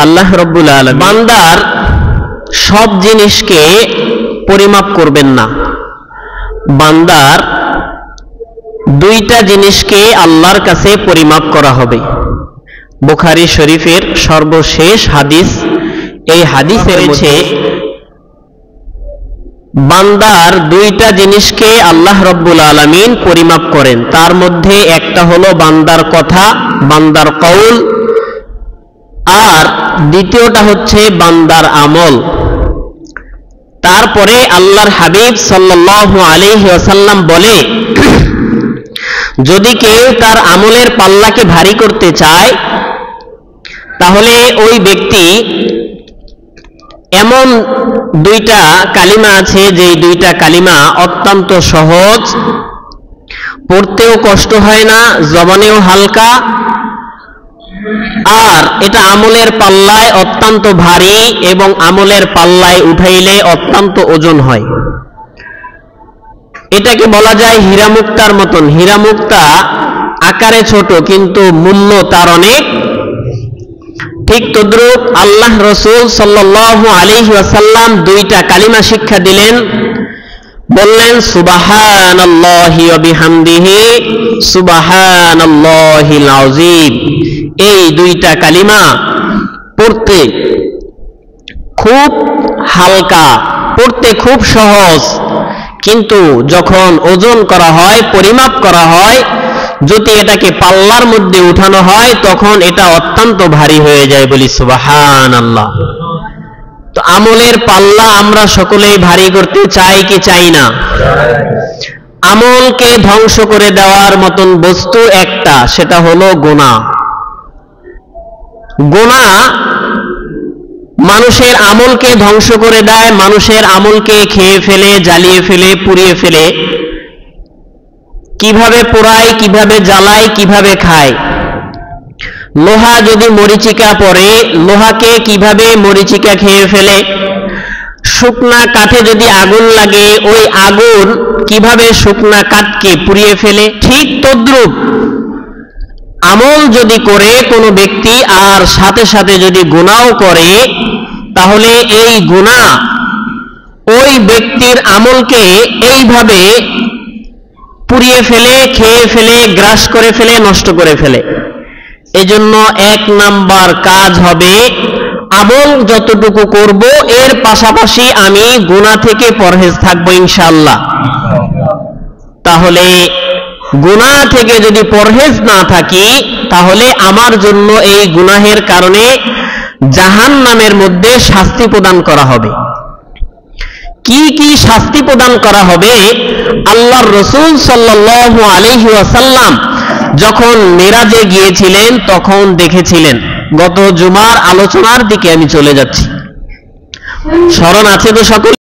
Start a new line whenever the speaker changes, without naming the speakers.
আল্লাহ রাব্বুল আলামিন বান্দার সব জিনিসকে পরিমাপ করবেন না। বান্দার দুইটা জিনিসকে আল্লাহর কাছে পরিমাপ করা হবে। বুখারী শরীফের সর্বশেষ হাদিস, এই হাদিসে রয়েছে বান্দার দুইটা জিনিসকে আল্লাহ রাব্বুল আলামিন পরিমাপ করেন। তার মধ্যে একটা হলো বান্দার কথা, বান্দার কওল, আর দ্বিতীয়টা হচ্ছে বান্দার আমল। তারপরে আল্লাহর হাবিব সাল্লাল্লাহু আলাইহি ওয়াসাল্লাম বলে, যদি কেউ তার আমলের পাল্লাকে ভারী করতে চায় তাহলে ওই ব্যক্তি এমন দুইটা কালিমা আছে যে দুইটা কালিমা অত্যন্ত সহজ, পড়তেও কষ্ট হয় না, জবানেও হালকা, আর এটা আমলের পাল্লায় অত্যন্ত ভারী এবং আমলের পাল্লায় উঠাইলে অত্যন্ত ওজন হয়। এটাকে বলা যায় হীরা মুক্তার মতন। হীরা মুক্তা আকারে ছোট কিন্তু মূল্য তার অনেক। ঠিক তদ্রূপ আল্লাহ রাসূল সাল্লাল্লাহু আলাইহি ওয়াসাল্লাম দুইটা কালিমা শিক্ষা দিলেন, বললেন সুবহানাল্লাহি ওয়া বিহামদিহি সুবহানাল্লাহিল আযীম। এই দুইটা কালিমা পড়তে খুব হালকা, পড়তে খুব সহজ, কিন্তু যখন ওজন করা হয়, পরিমাপ করা হয়, যদি এটাকে পাল্লার মধ্যে উঠানো হয় তখন এটা অত্যন্ত ভারী হয়ে যায়। বলি সুবহানাল্লাহ। তো আমলের পাল্লা আমরা সকলেই ভারী করতে চাই কি চাই না? আমলকে ধ্বংস করে দেওয়ার মতন বস্তু একটা, সেটা হলো গুনাহ। গুনাহ মানুষের আমলকে ধ্বংস করে দেয়, মানুষের আমলকে খেয়ে ফেলে, জ্বালিয়ে ফেলে, পুড়িয়ে ফেলে। কিভাবে পোড়ায়, কিভাবে জ্বালায়, কিভাবে খায়। লোহা যদি মরিচিকা পড়ে, লোহাকে কিভাবে মরিচিকা খেয়ে ফেলে। শুকনা কাঠে যদি আগুন লাগে, ওই আগুন কিভাবে শুকনা কাঠকে পুড়িয়ে ফেলে। ঠিক তদ্রূপ আমল যদি করে কোনো ব্যক্তি আর সাথে সাথে যদি গুনাহও করে, তাহলে এই গুনাহ ওই ব্যক্তির আমলকে এইভাবে পুড়িয়ে ফেলে, খেয়ে ফেলে, গ্রাস করে ফেলে, নষ্ট করে ফেলে। এজন্য এক নাম্বার কাজ হবে আমল যতটুকু করব এর পাশাপাশি আমি গুনাহ থেকে পরহেজ থাকবো ইনশাআল্লাহ। তাহলে গুনাহ থেকে যদি পরহেজ না থাকি তাহলে আমার জন্য এই গুনাহের কারণে জাহান্নামের মধ্যে শাস্তি প্রদান করা হবে। কি কি শাস্তি প্রদান করা হবে? আল্লাহর রাসূল সাল্লাল্লাহু আলাইহি ওয়াসাল্লাম যখন মিরাজে গিয়েছিলেন তখন দেখেছিলেন। গত জুমার আলোচনার দিকে আমি চলে যাচ্ছি, স্মরণ আছে তো সকল?